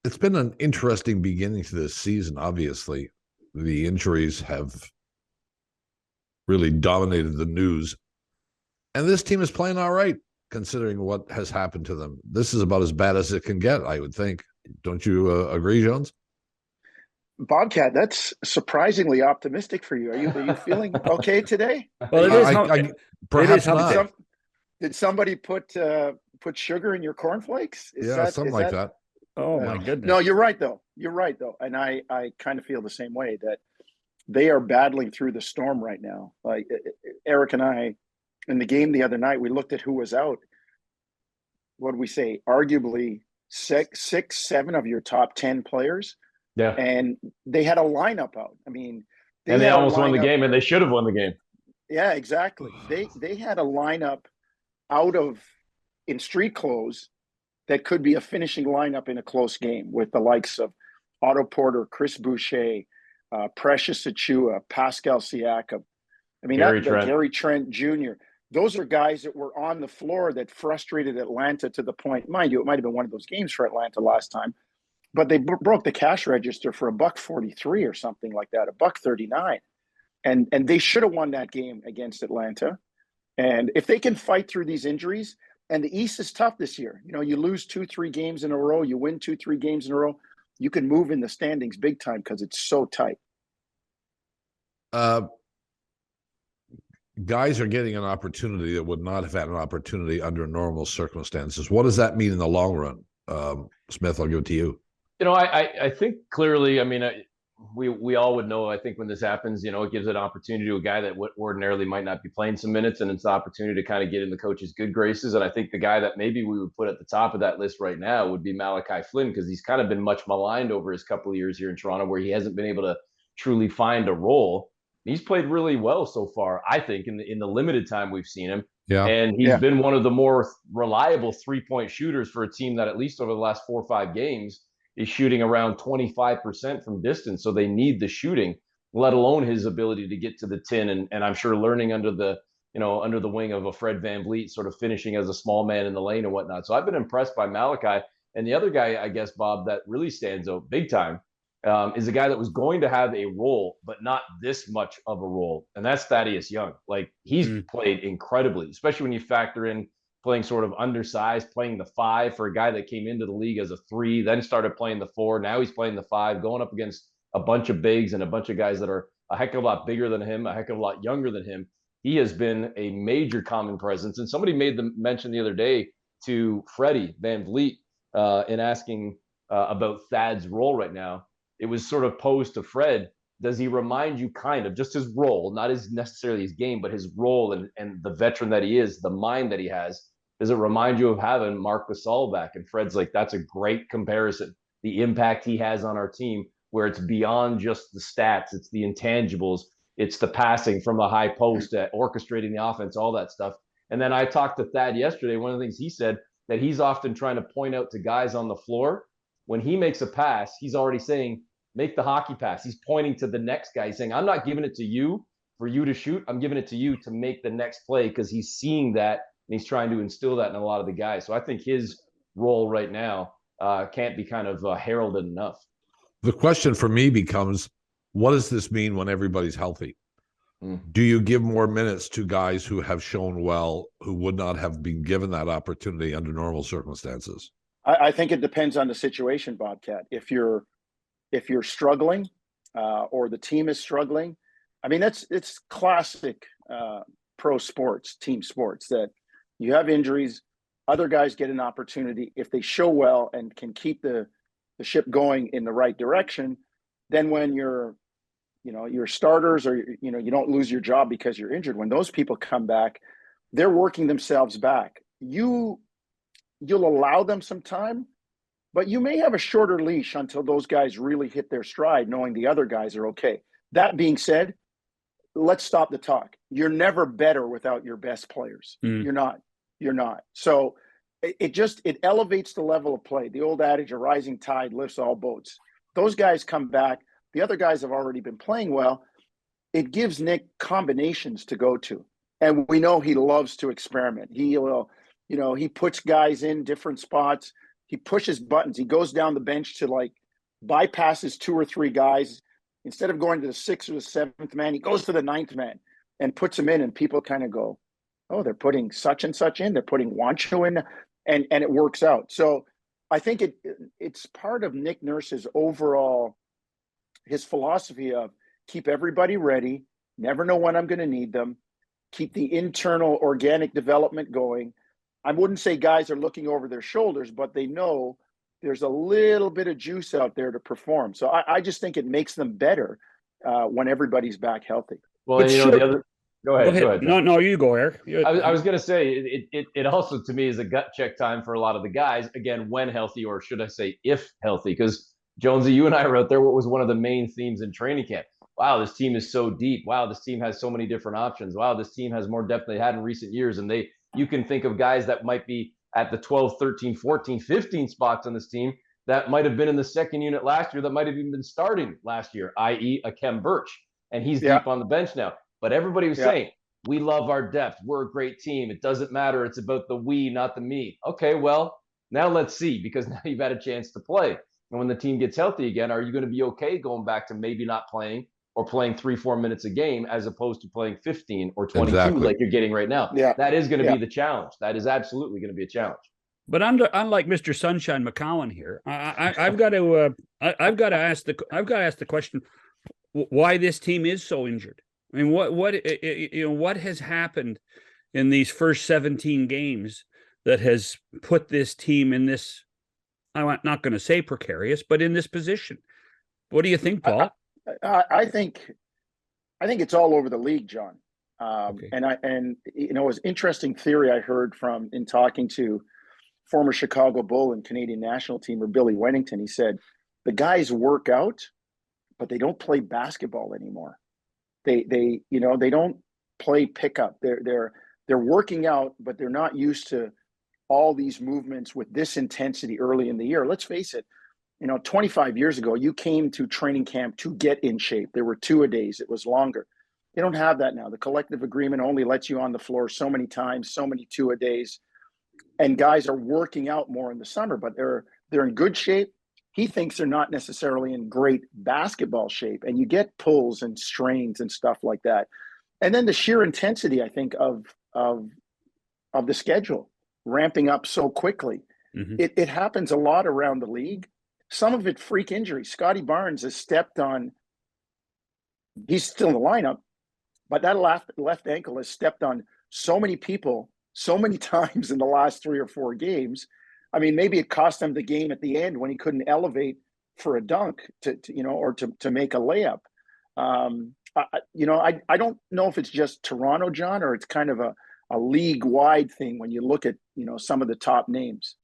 It's been an interesting beginning to this season. Obviously, the injuries have really dominated the news, and this team is playing all right considering what has happened to them. This is about as bad as it can get, I would think. Don't you agree, Jones? Bobcat, that's surprisingly optimistic for you. Are you feeling okay today? Are Well, it you is I, hum- I it is perhaps hump did not. day. some did somebody put sugar in your cornflakes? Is Yeah, that something is like that that. Oh my Yeah. No, goodness. you're right though. You're right though. And I kind of feel the same way that they are battling through the storm right now. Like Eric and I in the game the other night, we looked at who was out. What do we say? Arguably six, seven of your top 10 players, Yeah. and they had a lineup out. I mean, they And they had a almost won the lineup. game, and they should have won the game. Yeah, exactly. They had a lineup out of in street clothes that could be a finishing lineup in a close game with the likes of Otto Porter, Chris Boucher, Precious Achua, Pascal Siakam. I mean, Gary the Trent. Gary Trent Jr. Those are guys that were on the floor that frustrated Atlanta to the point, mind you, it might have been one of those games for Atlanta last time, but they broke the cash register for a buck 43 or something like that, a buck 39, and they should have won that game against Atlanta. And if they can fight through these injuries, and the East is tough this year, you know, you lose 2-3 games in a row, you win 2-3 games in a row, you can move in the standings big time because it's so tight. Uh, Guys are getting an opportunity that would not have had an opportunity under normal circumstances. What does that mean in the long run? Smith, I'll give it to you. I think clearly, I mean, we all would know, I think when this happens, it gives an opportunity to a guy that ordinarily might not be playing some minutes, and it's an opportunity to kind of get in the coach's good graces. And I think the guy that maybe we would put at the top of that list right now would be Malachi Flynn, because he's kind of been much maligned over his couple of years here in Toronto where he hasn't been able to truly find a role. He's played really well so far, I think, in the limited time we've seen him. Yeah. And he's Yeah. been one of the more reliable 3-point shooters for a team that, at least over the last 4 or 5 games, is shooting around 25% from distance. So they need the shooting, let alone his ability to get to the tin. And I'm sure learning under the wing of a Fred VanVleet, sort of finishing as a small man in the lane and whatnot. So I've been impressed by Malachi. And the other guy, I guess, Bob, that really stands out big time is a guy that was going to have a role, but not this much of a role. And that's Thaddeus Young. Like, he's played incredibly, especially when you factor in playing sort of undersized, playing the 5 for a guy that came into the league as a 3, then started playing the 4. Now he's playing the 5, going up against a bunch of bigs and a bunch of guys that are a heck of a lot bigger than him, a heck of a lot younger than him. He has been a major common presence. And somebody made the mention the other day to Freddie VanVleet in asking about Thad's role right now. It was sort of posed to Fred. Does he remind you kind of just his role, not his necessarily his game, but his role and the veteran that he is, the mind that he has? Does it remind you of having Marc Gasol back? And Fred's like, that's a great comparison. The impact he has on our team, where it's beyond just the stats, it's the intangibles, it's the passing from the high post, orchestrating the offense, all that stuff. And then I talked to Thad yesterday. One of the things he said that he's often trying to point out to guys on the floor, when he makes a pass, he's already saying, make the hockey pass. He's pointing to the next guy. He's saying, I'm not giving it to you for you to shoot. I'm giving it to you to make the next play, because he's seeing that and he's trying to instill that in a lot of the guys. So I think his role right now can't be kind of heralded enough. The question for me becomes, what does this mean when everybody's healthy? Do you give more minutes to guys who have shown well, who would not have been given that opportunity under normal circumstances? I think it depends on the situation, Bobcat. If you're struggling or the team is struggling, I mean, it's classic pro sports, team sports, that you have injuries, other guys get an opportunity. If they show well and can keep the ship going in the right direction, then when your starters, or you don't lose your job because you're injured, when those people come back, they're working themselves back. You'll allow them some time, but you may have a shorter leash until those guys really hit their stride, knowing the other guys are okay. That being said, let's stop the talk. You're never better without your best players. You're not. So it elevates the level of play. The old adage, a rising tide lifts all boats. Those guys come back. The other guys have already been playing well. It gives Nick combinations to go to. And we know he loves to experiment. He puts guys in different spots. he pushes buttons. He goes down the bench to like bypasses 2 or 3 guys. Instead of going to the 6th or the 7th man, he goes to the 9th man and puts him in. And people kind of go, oh, they're putting such and such in. They're putting Wancho in, and it works out. So I think it's part of Nick Nurse's overall, his philosophy of keep everybody ready, never know when I'm going to need them, keep the internal organic development going. I wouldn't say guys are looking over their shoulders, but they know there's a little bit of juice out there to perform. So I just think it makes them better when everybody's back healthy. Well, But and, sure. the other. Go ahead. Go ahead. No, you go, Eric. I was going to say it also to me is a gut check time for a lot of the guys. Again, when healthy, or should I say, if healthy? Because Jonesy, you and I wrote there what was one of the main themes in training camp. Wow, this team is so deep. Wow, this team has so many different options. Wow, this team has more depth than they had in recent years. And you can think of guys that might be at the 12, 13, 14, 15 spots on this team that might have been in the second unit last year, that might have even been starting last year, i.e. a Kem Birch. And he's deep on the bench now. But everybody was saying, we love our depth. We're a great team. It doesn't matter. It's about the we, not the me. Okay, well, now let's see, because now you've had a chance to play. And when the team gets healthy again, are you going to be okay going back to maybe not playing or playing 3-4 minutes a game as opposed to playing 15 or 22 like you're getting right now? Yeah. That is going to be the challenge. That is absolutely going to be a challenge. But unlike Mr. Sunshine McCowan here, I've got to ask the question: why this team is so injured? I mean, what has happened in these first 17 games that has put this team in this? I'm not going to say precarious, but in this position. What do you think, Paul? I think it's all over the league, John. Okay. And it was interesting theory I heard in talking to former Chicago Bull and Canadian national teamer Billy Wennington. He said the guys work out, but they don't play basketball anymore. They don't play pickup. They're working out, but they're not used to all these movements with this intensity early in the year. Let's face it, 25 years ago, you came to training camp to get in shape. There were 2-a-days. It was longer. They don't have that now. The collective agreement only lets you on the floor so many times, so many 2-a-days. And guys are working out more in the summer, but they're in good shape. He thinks they're not necessarily in great basketball shape. And you get pulls and strains and stuff like that. And then the sheer intensity, I think, of the schedule ramping up so quickly. Mm-hmm. It happens a lot around the league. Some of it freak injury. Scotty Barnes has stepped on, he's still in the lineup, but that left ankle has stepped on so many people so many times in the last 3 or 4 games. I mean, maybe it cost him the game at the end when he couldn't elevate for a dunk or to make a layup. I don't know if it's just Toronto, John, or it's kind of a league-wide thing when you look at, some of the top names.